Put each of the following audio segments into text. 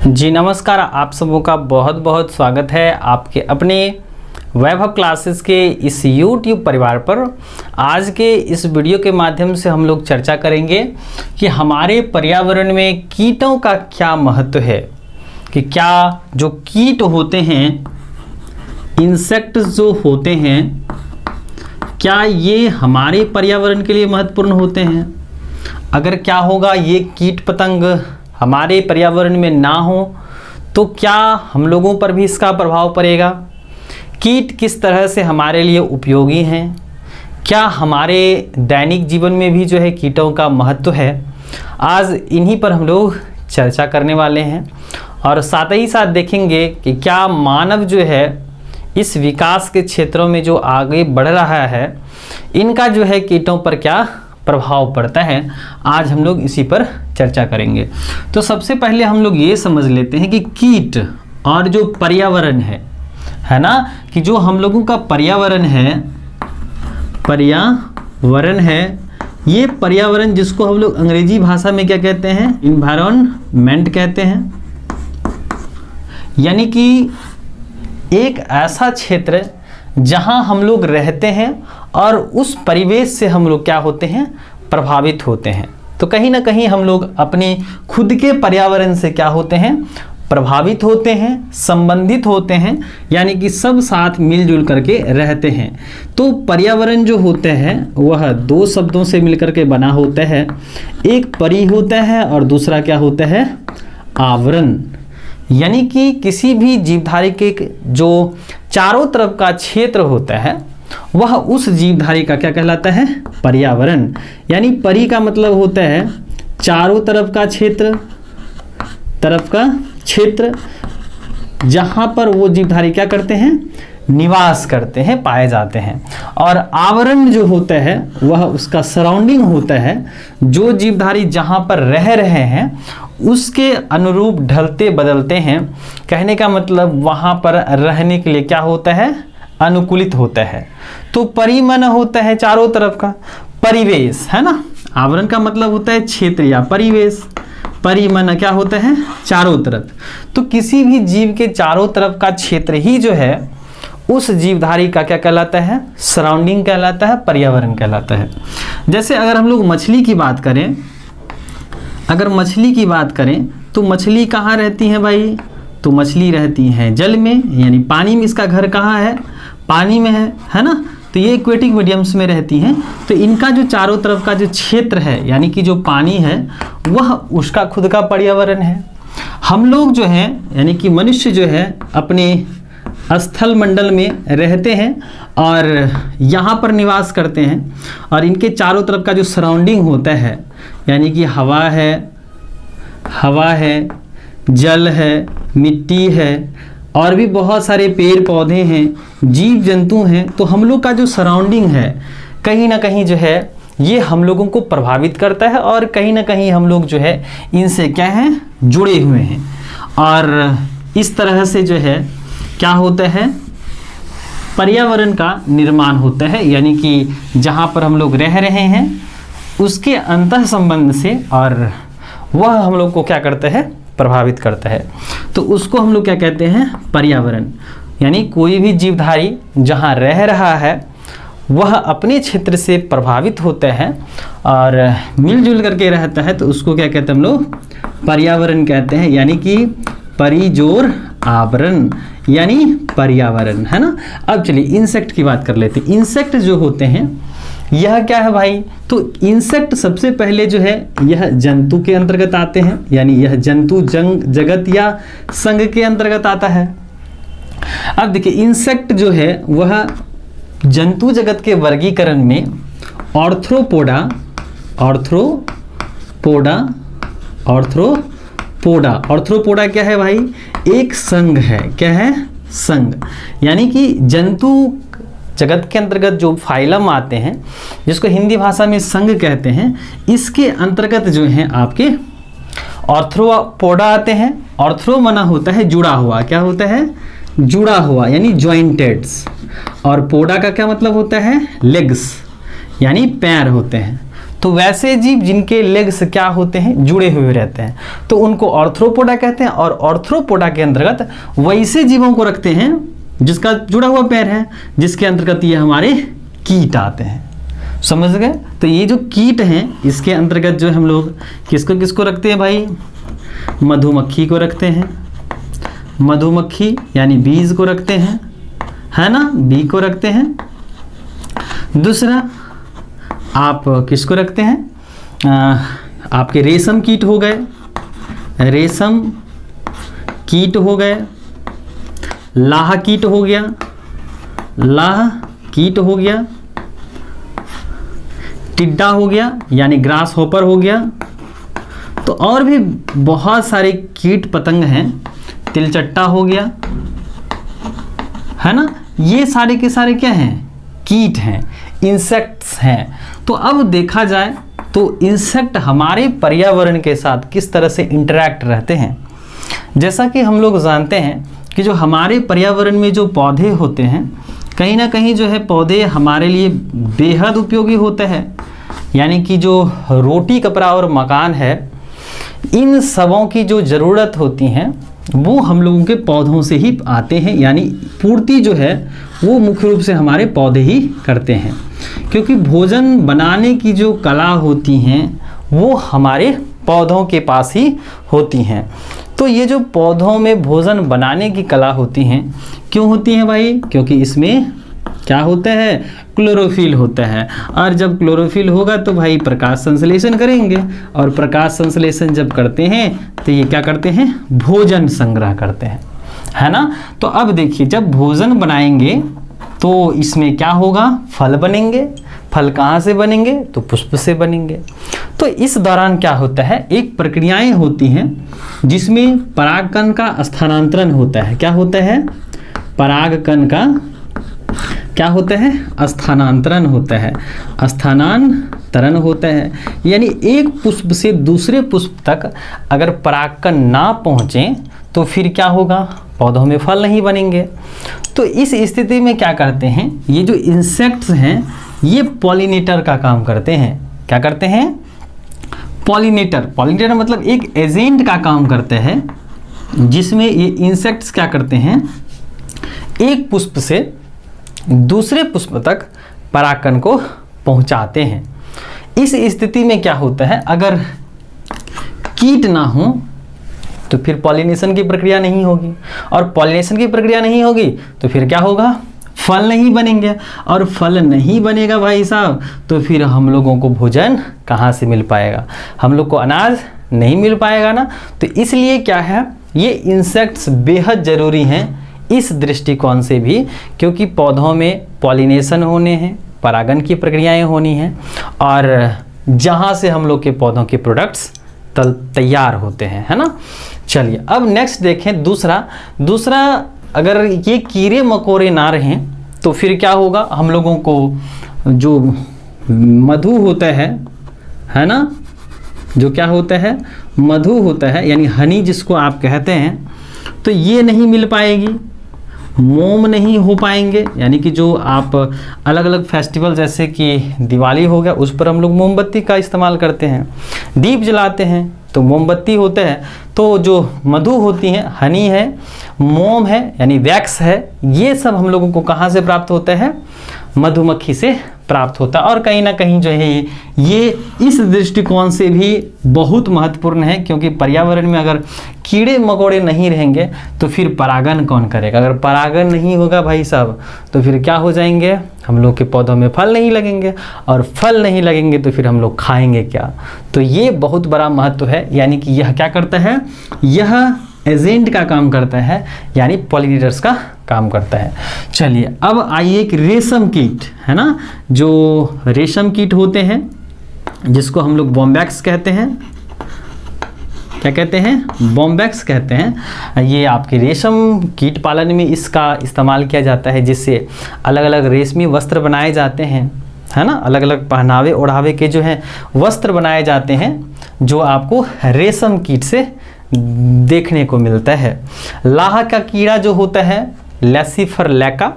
जी नमस्कार, आप सबों का बहुत बहुत स्वागत है आपके अपने वैभव क्लासेस के इस YouTube परिवार पर। आज के इस वीडियो के माध्यम से हम लोग चर्चा करेंगे कि हमारे पर्यावरण में कीटों का क्या महत्व है, कि क्या जो कीट होते हैं, इंसेक्ट्स जो होते हैं, क्या ये हमारे पर्यावरण के लिए महत्वपूर्ण होते हैं। अगर क्या होगा, ये कीट पतंग हमारे पर्यावरण में ना हो तो क्या हम लोगों पर भी इसका प्रभाव पड़ेगा। कीट किस तरह से हमारे लिए उपयोगी हैं, क्या हमारे दैनिक जीवन में भी जो है कीटों का महत्व है। आज इन्हीं पर हम लोग चर्चा करने वाले हैं और साथ ही साथ देखेंगे कि क्या मानव जो है इस विकास के क्षेत्रों में जो आगे बढ़ रहा है, इनका जो है कीटों पर क्या प्रभाव पड़ता है। आज हम लोग इसी पर चर्चा करेंगे। तो सबसे पहले हम लोग ये समझ लेते हैं कि कीट और जो पर्यावरण है ना, कि जो हम लोगों का पर्यावरण है, ये पर्यावरण जिसको हम लोग अंग्रेजी भाषा में क्या कहते हैं, इन्वायरमेंट कहते हैं। यानी कि एक ऐसा क्षेत्र जहां हम लोग रहते हैं और उस परिवेश से हम लोग क्या होते हैं, प्रभावित होते हैं। तो कहीं ना कहीं हम लोग अपने खुद के पर्यावरण से क्या होते हैं, प्रभावित होते हैं, संबंधित होते हैं, यानी कि सब साथ मिलजुल करके रहते हैं। तो पर्यावरण जो होते हैं वह दो शब्दों से मिलकर के बना होता है, एक परि होता है और दूसरा क्या होता है, आवरण। यानी कि किसी भी जीवधारी के जो चारों तरफ का क्षेत्र होता है वह उस जीवधारी का क्या कहलाता है, पर्यावरण। यानी परि का मतलब होता है चारों तरफ का क्षेत्र, जहां पर वो जीवधारी क्या करते हैं, निवास करते हैं, पाए जाते हैं। और आवरण जो होता है वह उसका सराउंडिंग होता है, जो जीवधारी जहां पर रह रहे हैं उसके अनुरूप ढलते बदलते हैं। कहने का मतलब वहां पर रहने के लिए क्या होता है, अनुकूलित होता है। तो परिमन होता है चारों तरफ का परिवेश, है ना। आवरण का मतलब होता है क्षेत्र या परिवेश, परिमन क्या होता है, चारों तरफ। तो किसी भी जीव के चारों तरफ का क्षेत्र ही जो है उस जीवधारी का क्या कहलाता है, सराउंडिंग कहलाता है, पर्यावरण कहलाता है। जैसे अगर हम लोग मछली की बात करें, तो मछली कहाँ रहती है भाई, तो मछली रहती है जल में, यानी पानी में। इसका घर कहाँ है, पानी में है ना। तो ये एक्वेटिक मीडियम्स में रहती हैं। तो इनका जो चारों तरफ का जो क्षेत्र है, यानी कि जो पानी है, वह उसका खुद का पर्यावरण है। हम लोग जो हैं, यानी कि मनुष्य जो है अपने स्थल मंडल में रहते हैं और यहाँ पर निवास करते हैं। और इनके चारों तरफ का जो सराउंडिंग होता है, यानी कि हवा है, जल है, मिट्टी है, और भी बहुत सारे पेड़ पौधे हैं, जीव जंतु हैं। तो हम लोग का जो सराउंडिंग है कहीं ना कहीं जो है ये हम लोगों को प्रभावित करता है, और कहीं ना कहीं हम लोग जो है इनसे क्या हैं, जुड़े हुए हैं। और इस तरह से जो है क्या होता है, पर्यावरण का निर्माण होता है। यानी कि जहाँ पर हम लोग रह रहे हैं उसके अंतः संबंध से, और वह हम लोग को क्या करता है, प्रभावित करता है। तो उसको हम लोग क्या कहते हैं, पर्यावरण। यानी कोई भी जीवधारी जहाँ रह रहा है वह अपने क्षेत्र से प्रभावित होता है और मिलजुल करके रहता है, तो उसको क्या कहते हैं हम लोग, पर्यावरण कहते हैं। यानी कि परिजोर आवरण, यानी पर्यावरण, है ना। अब चलिए इंसेक्ट की बात कर लेते हैं। इंसेक्ट जो होते हैं यह क्या है भाई, तो इंसेक्ट सबसे पहले जो है यह जंतु के अंतर्गत आते हैं, यानी यह जंतु जगत या संघ के अंतर्गत आता है। अब देखिए इंसेक्ट जो है वह जंतु जगत के वर्गीकरण में ऑर्थ्रोपोडा क्या है भाई, एक संघ है। क्या है, संघ। यानी कि जंतु जगत के अंतर्गत जो फाइलम आते हैं, जिसको हिंदी भाषा में संघ कहते हैं, इसके अंतर्गत जो हैं आपके ऑर्थ्रोपोडा आते हैं। ऑर्थ्रो मना होता है जुड़ा हुआ, क्या होता है, जुड़ा हुआ, यानी जॉइंटेड्स। और पोडा का क्या मतलब होता है, लेग्स, यानी पैर होते हैं। तो वैसे जीव जिनके लेग्स क्या होते हैं, जुड़े हुए रहते हैं, तो उनको ऑर्थ्रोपोडा कहते हैं। और ऑर्थ्रोपोडा के अंतर्गत वैसे जीवों को रखते हैं जिसका जुड़ा हुआ पैर है, जिसके अंतर्गत ये हमारे कीट आते हैं। समझ गए? तो ये जो कीट हैं इसके अंतर्गत जो हम लोग किसको किसको रखते हैं भाई, मधुमक्खी को रखते हैं, मधुमक्खी यानी बीज को रखते हैं, है ना, बी को रखते हैं। दूसरा आप किसको रखते हैं, आपके रेशम कीट हो गए, रेशम कीट हो गए, लाह कीट हो गया, लाह कीट हो गया, टिड्डा हो गया यानी ग्रास हॉपर हो गया। तो और भी बहुत सारे कीट पतंग हैं, तिलचट्टा हो गया, है ना। ये सारे के सारे क्या हैं, कीट हैं, इंसेक्ट्स हैं। तो अब देखा जाए तो इंसेक्ट हमारे पर्यावरण के साथ किस तरह से इंटरैक्ट रहते हैं। जैसा कि हम लोग जानते हैं कि जो हमारे पर्यावरण में जो पौधे होते हैं, कहीं ना कहीं जो है पौधे हमारे लिए बेहद उपयोगी होते हैं। यानी कि जो रोटी कपड़ा और मकान है, इन सबों की जो ज़रूरत होती हैं वो हम लोगों के पौधों से ही आते हैं। यानी पूर्ति जो है वो मुख्य रूप से हमारे पौधे ही करते हैं, क्योंकि भोजन बनाने की जो कला होती हैं वो हमारे पौधों के पास ही होती हैं। तो ये जो पौधों में भोजन बनाने की कला होती हैं, क्यों होती हैं भाई, क्योंकि इसमें क्या होता है, क्लोरोफिल होता है। और जब क्लोरोफिल होगा तो भाई प्रकाश संश्लेषण करेंगे, और प्रकाश संश्लेषण जब करते हैं तो ये क्या करते हैं, भोजन संग्रह करते हैं, है ना। तो अब देखिए जब भोजन बनाएंगे तो इसमें क्या होगा, फल बनेंगे। फल कहाँ से बनेंगे, तो पुष्प से बनेंगे। तो इस दौरान क्या होता है, एक प्रक्रियाएं होती हैं जिसमें परागकण का स्थानांतरण होता है। क्या होता है, परागकण का क्या होता है, स्थानांतरण होता है, स्थानांतरण होता है। यानी एक पुष्प से दूसरे पुष्प तक अगर परागकण ना पहुँचे तो फिर क्या होगा, पौधों में फल नहीं बनेंगे। तो इस स्थिति में क्या करते हैं, ये जो इंसेक्ट्स हैं ये पॉलिनेटर का काम करते हैं। क्या करते हैं, पॉलिनेटर। पॉलिनेटर मतलब एक एजेंट का काम करते हैं, जिसमें ये इंसेक्ट्स क्या करते हैं, एक पुष्प से दूसरे पुष्प तक परागकण को पहुंचाते हैं। इस स्थिति में क्या होता है, अगर कीट ना हो तो फिर पॉलिनेशन की प्रक्रिया नहीं होगी, और पॉलिनेशन की प्रक्रिया नहीं होगी तो फिर क्या होगा, फल नहीं बनेंगे, और फल नहीं बनेगा भाई साहब तो फिर हम लोगों को भोजन कहाँ से मिल पाएगा, हम लोग को अनाज नहीं मिल पाएगा ना। तो इसलिए क्या है, ये इंसेक्ट्स बेहद ज़रूरी हैं इस दृष्टिकोण से भी, क्योंकि पौधों में पॉलिनेशन होने हैं, परागण की प्रक्रियाएं होनी हैं, और जहाँ से हम लोग के पौधों के प्रोडक्ट्स तैयार होते हैं, है ना। चलिए अब नेक्स्ट देखें, दूसरा अगर ये कीड़े मकोड़े ना रहें तो फिर क्या होगा, हम लोगों को जो मधु होता है ना, जो क्या होता है, मधु होता है यानी हनी जिसको आप कहते हैं, तो ये नहीं मिल पाएगी। मोम नहीं हो पाएंगे, यानी कि जो आप अलग अलग फेस्टिवल जैसे कि दिवाली हो गया उस पर हम लोग मोमबत्ती का इस्तेमाल करते हैं, दीप जलाते हैं तो मोमबत्ती होता है। तो जो मधु होती है, हनी है, मोम है यानी वैक्स है, ये सब हम लोगों को कहाँ से प्राप्त होता है, मधुमक्खी से प्राप्त होता है। और कहीं ना कहीं जो है ये इस दृष्टिकोण से भी बहुत महत्वपूर्ण है, क्योंकि पर्यावरण में अगर कीड़े मकोड़े नहीं रहेंगे तो फिर परागण कौन करेगा। अगर परागण नहीं होगा भाई साहब तो फिर क्या हो जाएंगे, हम लोग के पौधों में फल नहीं लगेंगे, और फल नहीं लगेंगे तो फिर हम लोग खाएंगे क्या। तो ये बहुत बड़ा महत्व है, यानी कि यह क्या करता है, यह एजेंट का काम करता है, यानी पॉलिनेटर्स का काम करता है। चलिए अब आइए एक रेशम कीट, है ना, जो रेशम कीट होते हैं जिसको हम लोग बॉम्बैक्स कहते हैं। क्या कहते हैं, बॉम्बैक्स कहते हैं। ये आपके रेशम कीट पालन में इसका इस्तेमाल किया जाता है, जिससे अलग अलग रेशमी वस्त्र बनाए जाते हैं, है ना, अलग अलग पहनावे ओढ़ावे के जो हैं वस्त्र बनाए जाते हैं, जो आपको रेशम कीट से देखने को मिलता है। लाह का कीड़ा जो होता है, लैसीफर लैका,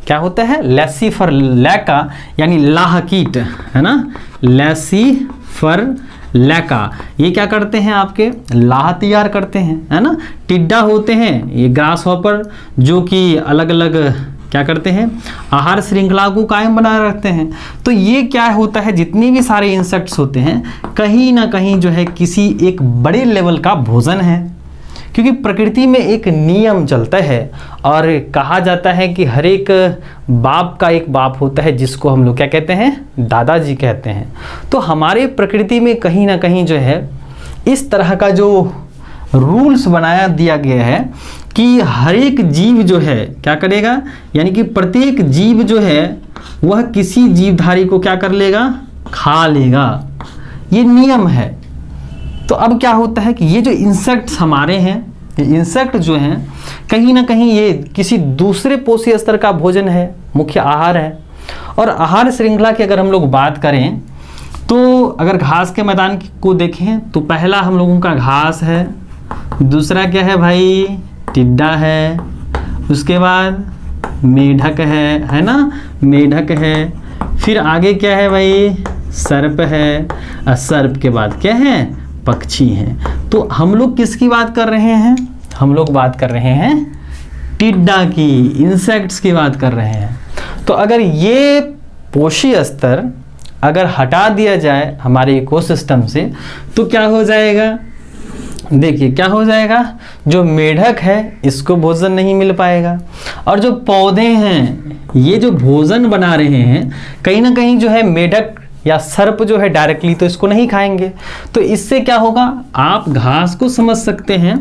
क्या होता है, लैसीफर लैका यानी लाह कीट, है ना, लैका, ये क्या करते हैं, आपके लाह तैयार करते हैं, है ना। टिड्डा होते हैं ये ग्रास हॉपर, जो कि अलग अलग क्या करते हैं, आहार श्रृंखला को कायम बनाए रखते हैं। तो ये क्या होता है, जितने भी सारे इंसेक्ट्स होते हैं कहीं ना कहीं जो है किसी एक बड़े लेवल का भोजन है, क्योंकि प्रकृति में एक नियम चलता है और कहा जाता है कि हर एक बाप का एक बाप होता है जिसको हम लोग क्या कहते हैं, दादाजी कहते हैं। तो हमारे प्रकृति में कहीं ना कहीं जो है इस तरह का जो रूल्स बनाया दिया गया है कि हर एक जीव जो है क्या करेगा, यानी कि प्रत्येक जीव जो है वह किसी जीवधारी को क्या कर लेगा, खा लेगा, ये नियम है। तो अब क्या होता है कि ये जो इंसेक्ट्स हमारे हैं, ये इंसेक्ट जो हैं कहीं ना कहीं ये किसी दूसरे पोषी स्तर का भोजन है, मुख्य आहार है। और आहार श्रृंखला की अगर हम लोग बात करें तो अगर घास के मैदान को देखें तो पहला हम लोगों का घास है, दूसरा क्या है भाई, टिड्डा है, उसके बाद मेढक है ना, मेढक है, फिर आगे क्या है भाई, सर्प है, और सर्प के बाद क्या है, पक्षी हैं। तो हम लोग किसकी बात कर रहे हैं, हम लोग बात कर रहे हैं टिड्डा की, इंसेक्ट्स की बात कर रहे हैं। तो अगर ये पोषी स्तर अगर हटा दिया जाए हमारे इकोसिस्टम से तो क्या हो जाएगा, देखिए क्या हो जाएगा, जो मेढक है इसको भोजन नहीं मिल पाएगा, और जो पौधे हैं ये जो भोजन बना रहे हैं कहीं ना कहीं जो है मेढक या सर्प जो है डायरेक्टली तो इसको नहीं खाएंगे। तो इससे क्या होगा, आप घास को समझ सकते हैं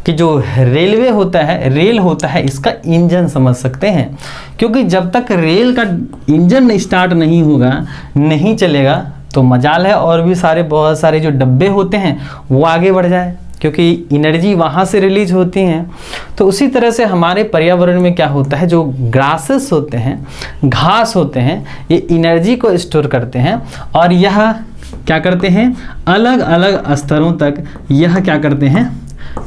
कि जो रेलवे होता है, रेल होता है, इसका इंजन समझ सकते हैं, क्योंकि जब तक रेल का इंजन स्टार्ट नहीं होगा, नहीं चलेगा, तो मजाल है और भी सारे बहुत सारे जो डब्बे होते हैं वो आगे बढ़ जाए, क्योंकि एनर्जी वहाँ से रिलीज होती हैं। तो उसी तरह से हमारे पर्यावरण में क्या होता है, जो ग्रासेस होते हैं, घास होते हैं, ये एनर्जी को स्टोर करते हैं और यह क्या करते हैं, अलग अलग स्तरों तक यह क्या करते हैं,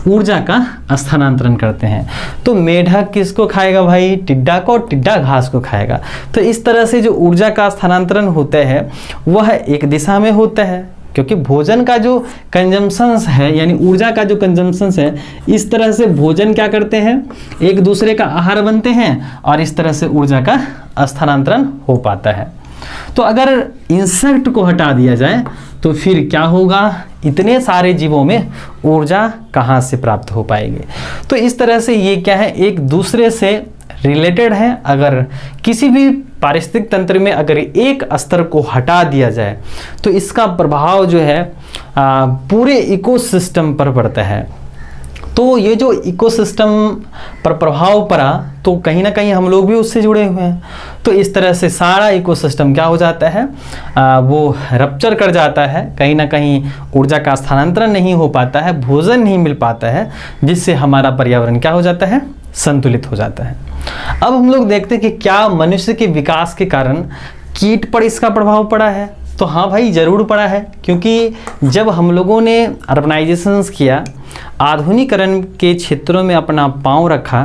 ऊर्जा का स्थानांतरण करते हैं। तो मेढक किसको खाएगा भाई, टिड्डा को, टिड्डा घास को खाएगा। तो इस तरह से जो ऊर्जा का स्थानांतरण होता है वह एक दिशा में होता है, क्योंकि भोजन का जो कंजम्पशंस है, यानी ऊर्जा का जो कंजम्पशंस है, इस तरह से भोजन क्या करते हैं, एक दूसरे का आहार बनते हैं और इस तरह से ऊर्जा का स्थानांतरण हो पाता है। तो अगर इंसेक्ट को हटा दिया जाए तो फिर क्या होगा, इतने सारे जीवों में ऊर्जा कहाँ से प्राप्त हो पाएगी। तो इस तरह से ये क्या है, एक दूसरे से रिलेटेड है। अगर किसी भी पारिस्थितिक तंत्र में अगर एक स्तर को हटा दिया जाए तो इसका प्रभाव जो है पूरे इकोसिस्टम पर पड़ता है। तो ये जो इकोसिस्टम पर प्रभाव पड़ा तो कहीं ना कहीं हम लोग भी उससे जुड़े हुए हैं। तो इस तरह से सारा इकोसिस्टम क्या हो जाता है, वो रप्चर कर जाता है, कहीं ना कहीं ऊर्जा का स्थानांतरण नहीं हो पाता है, भोजन नहीं मिल पाता है, जिससे हमारा पर्यावरण क्या हो जाता है, संतुलित हो जाता है। अब हम लोग देखते हैं कि क्या मनुष्य के विकास के कारण कीट पर इसका प्रभाव पड़ा है। तो हाँ भाई, ज़रूर पड़ा है, क्योंकि जब हम लोगों ने अर्बनाइजेशंस किया, आधुनिकीकरण के क्षेत्रों में अपना पांव रखा,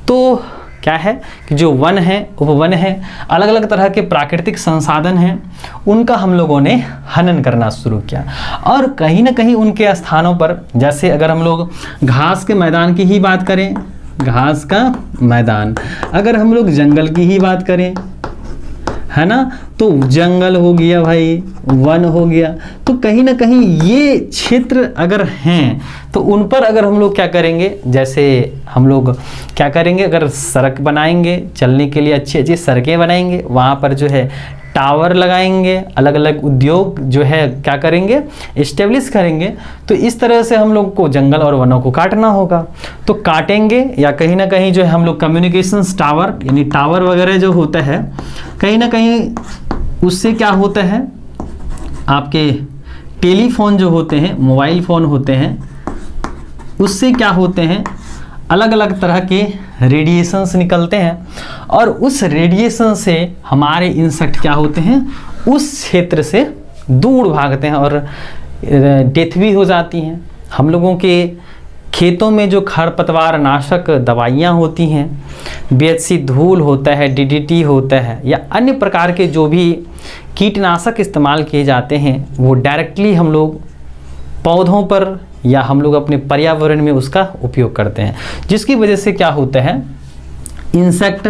तो क्या है कि जो वन है, उपवन है, अलग अलग तरह के प्राकृतिक संसाधन हैं, उनका हम लोगों ने हनन करना शुरू किया। और कहीं ना कहीं उनके स्थानों पर, जैसे अगर हम लोग घास के मैदान की ही बात करें, घास का मैदान, अगर हम लोग जंगल की ही बात करें, है ना, तो जंगल हो गया भाई, वन हो गया, तो कहीं ना कहीं ये क्षेत्र अगर हैं तो उन पर अगर हम लोग क्या करेंगे, जैसे हम लोग क्या करेंगे, अगर सड़क बनाएंगे, चलने के लिए अच्छी अच्छी सड़कें बनाएंगे, वहाँ पर जो है टावर लगाएंगे, अलग अलग उद्योग जो है क्या करेंगे, इस्टेब्लिश करेंगे। तो इस तरह से हम लोग को जंगल और वनों को काटना होगा। तो काटेंगे या कहीं ना कहीं जो है हम लोग कम्युनिकेशंस टावर, यानी टावर वगैरह जो होता है, कहीं ना कहीं उससे क्या होता है, आपके टेलीफोन जो होते हैं, मोबाइल फ़ोन होते हैं, उससे क्या होते हैं, अलग अलग तरह के रेडिएशंस निकलते हैं और उस रेडिएशन से हमारे इंसेक्ट क्या होते हैं, उस क्षेत्र से दूर भागते हैं और डेथ भी हो जाती हैं। हम लोगों के खेतों में जो खरपतवार नाशक दवाइयाँ होती हैं, बीएचसी धूल होता है, डीडीटी होता है, या अन्य प्रकार के जो भी कीटनाशक इस्तेमाल किए जाते हैं, वो डायरेक्टली हम लोग पौधों पर या हम लोग अपने पर्यावरण में उसका उपयोग करते हैं, जिसकी वजह से क्या होता है, इंसेक्ट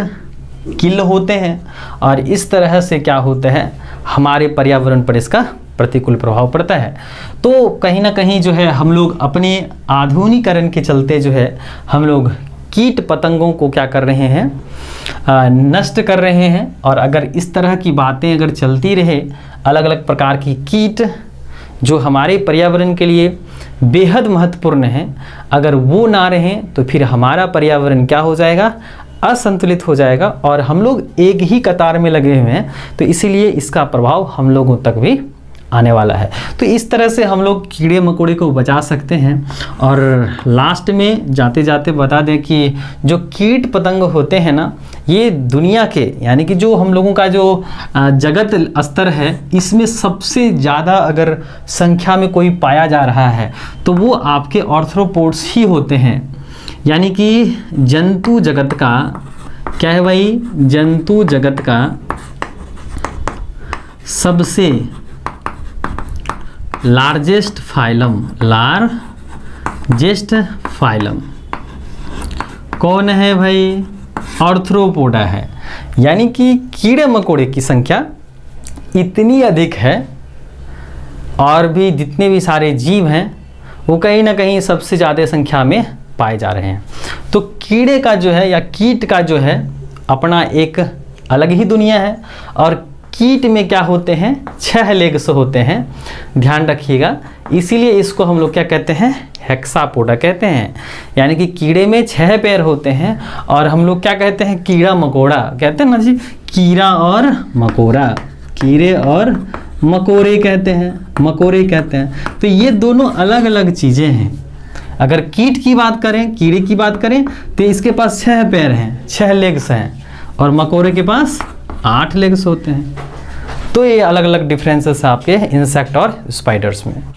किल होते हैं और इस तरह से क्या होता है, हमारे पर्यावरण पर इसका प्रतिकूल प्रभाव पड़ता है। तो कहीं ना कहीं जो है हम लोग अपने आधुनिकीकरण के चलते जो है हम लोग कीट पतंगों को क्या कर रहे हैं, नष्ट कर रहे हैं। और अगर इस तरह की बातें अगर चलती रहे, अलग अलग प्रकार की कीट जो हमारे पर्यावरण के लिए बेहद महत्वपूर्ण हैं, अगर वो ना रहें तो फिर हमारा पर्यावरण क्या हो जाएगा, असंतुलित हो जाएगा और हम लोग एक ही कतार में लगे हुए हैं। तो इसीलिए इसका प्रभाव हम लोगों तक भी आने वाला है। तो इस तरह से हम लोग कीड़े मकोड़े को बचा सकते हैं। और लास्ट में जाते जाते बता दें कि जो कीट पतंग होते हैं ना, ये दुनिया के यानी कि जो हम लोगों का जो जगत स्तर है, इसमें सबसे ज़्यादा अगर संख्या में कोई पाया जा रहा है तो वो आपके आर्थ्रोपोड्स ही होते हैं। यानी कि जंतु जगत का क्या है भाई, जंतु जगत का सबसे लार्जेस्ट फाइलम कौन है भाई, आर्थ्रोपोडा है। यानी कि कीड़े मकोड़े की संख्या इतनी अधिक है और भी जितने भी सारे जीव हैं वो कहीं ना कहीं सबसे ज़्यादा संख्या में पाए जा रहे हैं। तो कीड़े का जो है या कीट का जो है अपना एक अलग ही दुनिया है। और कीट में क्या होते हैं, 6 लेग्स होते हैं, ध्यान रखिएगा। इसीलिए इसको हम लोग क्या कहते हैं, हेक्सापोडा कहते हैं। यानी कि कीड़े में 6 पैर होते हैं और हम लोग क्या कहते हैं, कीड़ा मकोड़ा कहते हैं ना जी, कीड़ा और मकोड़ा, कीड़े और मकोड़े कहते हैं। तो ये दोनों अलग अलग चीज़ें हैं। अगर कीट की बात करें, कीड़े की बात करें, तो इसके पास 6 पैर हैं, 6 लेग्स हैं, और मकोड़े के पास 8 लेग्स होते हैं। तो ये अलग अलग डिफरेंसेस हैं आपके इंसेक्ट और स्पाइडर्स में।